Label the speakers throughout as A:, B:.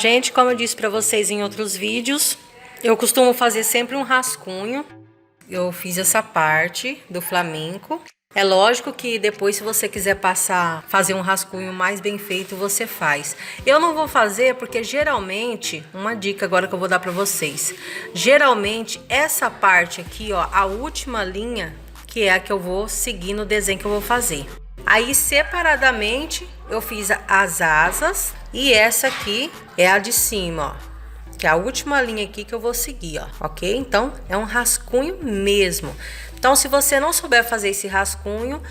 A: gente, como eu disse para vocês em outros vídeos, eu costumo fazer sempre um rascunho. Eu fiz essa parte do flamenco. É lógico que depois, se você quiser fazer um rascunho mais bem feito, você faz. Eu não vou fazer porque geralmente, uma dica agora que eu vou dar para vocês. Geralmente, essa parte aqui, ó, a última linha, que é a que eu vou seguir no desenho que eu vou fazer. Aí, separadamente, eu fiz as asas e essa aqui é a de cima, ó. Que é a última linha aqui que eu vou seguir, ó, ok? Então, é um rascunho mesmo. Então, se você não souber fazer esse rascunho,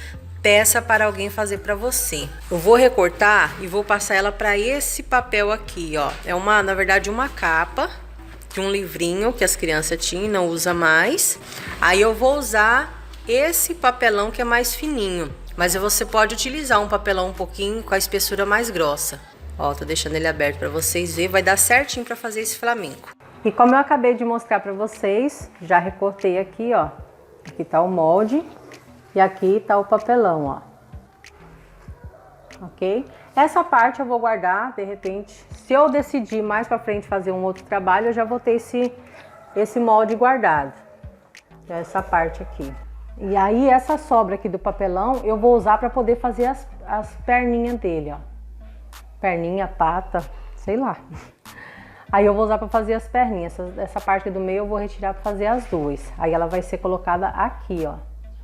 A: peça para alguém fazer para você. Eu vou recortar e vou passar ela para esse papel aqui, ó. É na verdade, uma capa de um livrinho que as crianças tinham, não usa mais. Aí eu vou usar esse papelão que é mais fininho, mas você pode utilizar um papelão um pouquinho com a espessura mais grossa. Ó, tô deixando ele aberto para vocês verem, vai dar certinho para fazer esse flamenco. E como eu acabei de mostrar para vocês, já recortei aqui, ó. Aqui tá o molde e aqui tá o papelão, ó. Ok? Essa parte eu vou guardar, de repente, se eu decidir mais para frente fazer um outro trabalho, eu já vou ter esse molde guardado. Essa parte aqui. E aí essa sobra aqui do papelão eu vou usar para poder fazer as perninhas dele, ó. Perninha, pata, sei lá. Aí eu vou usar para fazer as perninhas. Essa parte do meio eu vou retirar para fazer as duas. Aí ela vai ser colocada aqui, ó.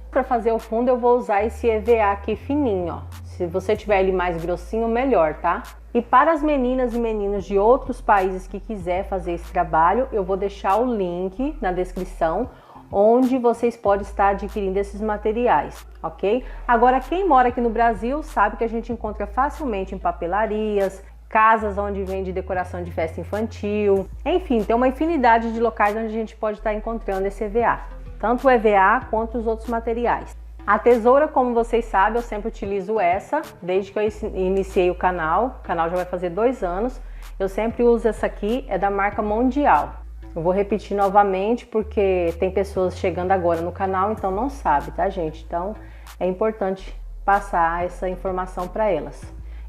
A: Para fazer o fundo eu vou usar esse EVA aqui fininho, ó. Se você tiver ele mais grossinho, melhor, tá? E para as meninas e meninos de outros países que quiser fazer esse trabalho, eu vou deixar o link na descrição, onde vocês podem estar adquirindo esses materiais, ok? Agora, quem mora aqui no Brasil sabe que a gente encontra facilmente em papelarias, casas onde vende decoração de festa infantil, enfim, tem uma infinidade de locais onde a gente pode estar encontrando esse EVA, tanto o EVA quanto os outros materiais. A tesoura, como vocês sabem, eu sempre utilizo essa, desde que eu iniciei o canal já vai fazer 2 anos, eu sempre uso essa aqui, é da marca Mondial. Eu vou repetir novamente porque tem pessoas chegando agora no canal, então não sabe, tá, gente? Então é importante passar essa informação para elas.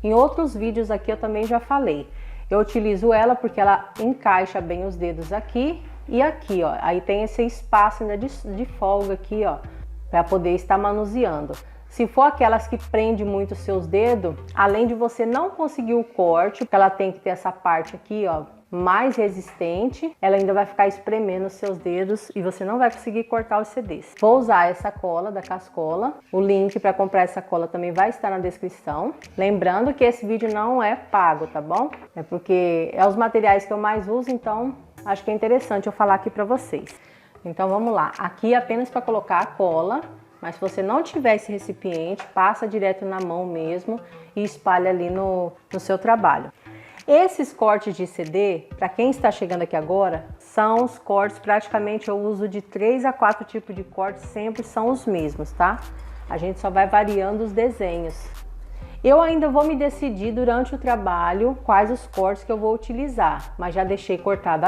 A: Em outros vídeos aqui eu também já falei. Eu utilizo ela porque ela encaixa bem os dedos aqui e aqui, ó. Aí tem esse espaço ainda de folga aqui, ó, para poder estar manuseando. Se for aquelas que prende muito os seus dedos, além de você não conseguir o corte, porque ela tem que ter essa parte aqui, ó, mais resistente, ela ainda vai ficar espremendo os seus dedos e você não vai conseguir cortar os CDs. Vou usar essa cola da Cascola, o link para comprar essa cola também vai estar na descrição. Lembrando que esse vídeo não é pago, tá bom? É porque é os materiais que eu mais uso, então acho que é interessante eu falar aqui para vocês. Então vamos lá, aqui é apenas para colocar a cola, mas se você não tiver esse recipiente, passa direto na mão mesmo e espalha ali no seu trabalho. Esses cortes de CD, para quem está chegando aqui agora, são os cortes, praticamente eu uso de 3 a 4 tipos de cortes, sempre são os mesmos, tá? A gente só vai variando os desenhos. Eu ainda vou me decidir durante o trabalho quais os cortes que eu vou utilizar, mas já deixei cortado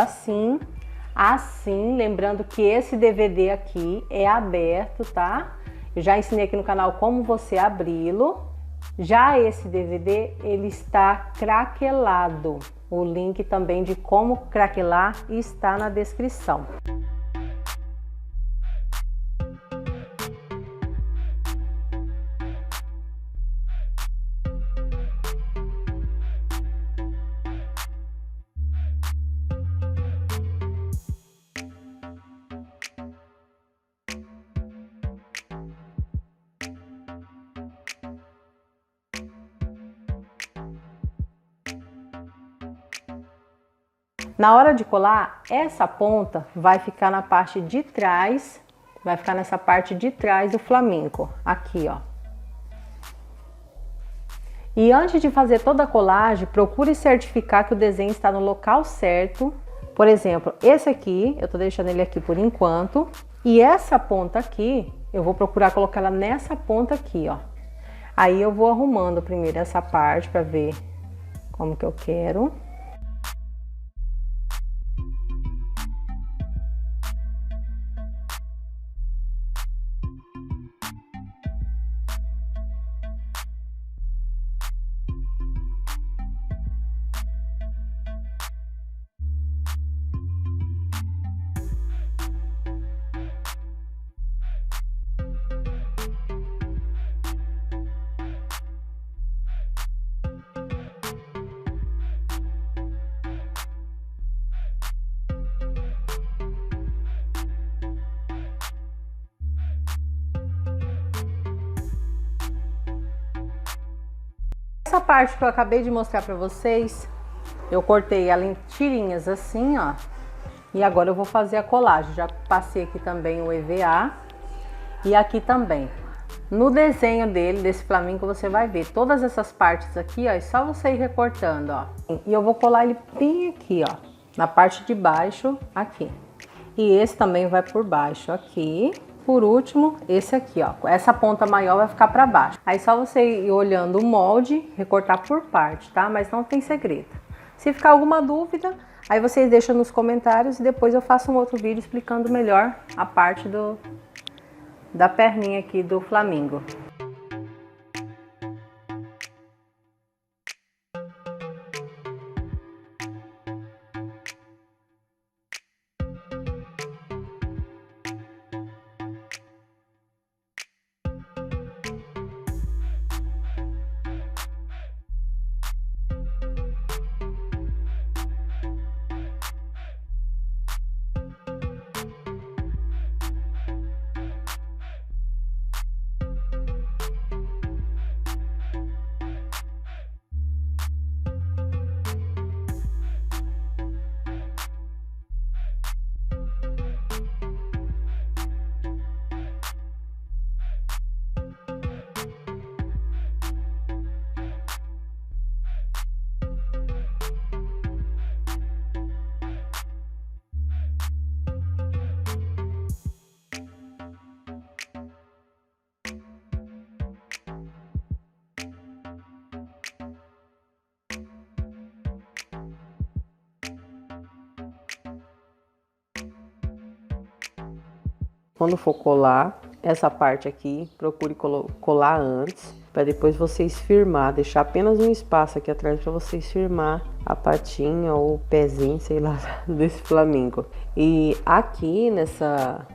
A: assim, lembrando que esse DVD aqui é aberto, tá? Eu já ensinei aqui no canal como você abri-lo. Já esse DVD, ele está craquelado. O link também de como craquelar está na descrição. Na hora de colar, essa ponta vai ficar na parte de trás, vai ficar nessa parte de trás do flamenco, aqui, ó. E antes de fazer toda a colagem, procure certificar que o desenho está no local certo. Por exemplo, esse aqui, eu tô deixando ele aqui por enquanto. E essa ponta aqui, eu vou procurar colocar ela nessa ponta aqui, ó. Aí eu vou arrumando primeiro essa parte para ver como que eu quero. Essa parte que eu acabei de mostrar pra vocês, eu cortei ela em tirinhas assim, ó. E agora eu vou fazer a colagem. Já passei aqui também o EVA e aqui também. No desenho dele, desse flamingo, você vai ver todas essas partes aqui, ó. É só você ir recortando, ó. E eu vou colar ele bem aqui, ó. Na parte de baixo, aqui. E esse também vai por baixo aqui. Por último, esse aqui, ó. Essa ponta maior vai ficar pra baixo. Aí só você ir olhando o molde, recortar por parte, tá? Mas não tem segredo. Se ficar alguma dúvida, aí vocês deixam nos comentários e depois eu faço um outro vídeo explicando melhor a parte da perninha aqui do flamingo. Quando for colar essa parte aqui, procure colar antes, para depois vocês firmar, deixar apenas um espaço aqui atrás para vocês firmar a patinha ou o pezinho, sei lá, desse flamingo. E aqui nessa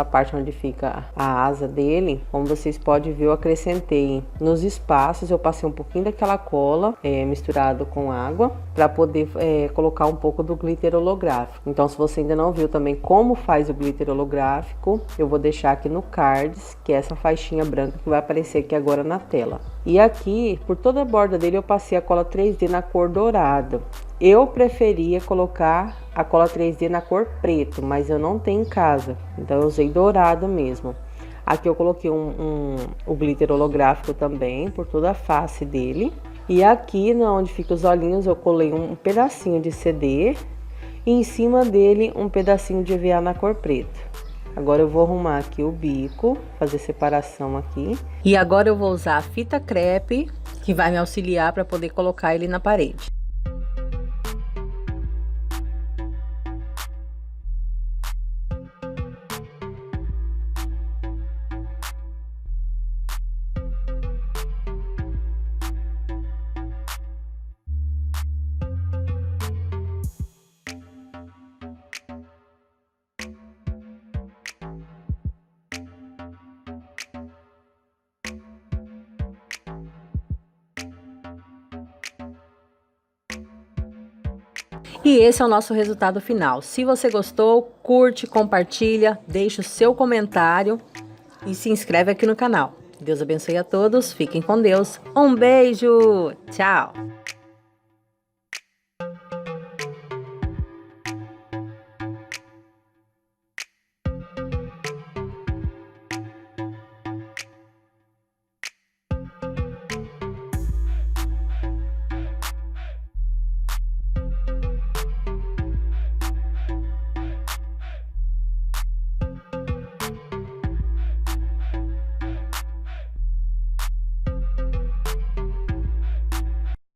A: parte onde fica a asa dele, como vocês podem ver, eu acrescentei nos espaços, eu passei um pouquinho daquela cola misturado com água para poder colocar um pouco do glitter holográfico. Então, se você ainda não viu também como faz o glitter holográfico, eu vou deixar aqui no cards, que é essa faixinha branca que vai aparecer aqui agora na tela. E aqui, por toda a borda dele, eu passei a cola 3D na cor dourado. Eu preferia colocar a cola 3D na cor preto, mas eu não tenho em casa, então eu usei dourado mesmo. Aqui eu coloquei o glitter holográfico também, por toda a face dele. E aqui, onde fica os olhinhos, eu colei um pedacinho de CD e em cima dele um pedacinho de EVA na cor preta. Agora eu vou arrumar aqui o bico, fazer separação aqui. E agora eu vou usar a fita crepe, que vai me auxiliar para poder colocar ele na parede. E esse é o nosso resultado final. Se você gostou, curte, compartilha, deixa o seu comentário e se inscreve aqui no canal. Deus abençoe a todos, fiquem com Deus. Um beijo, tchau!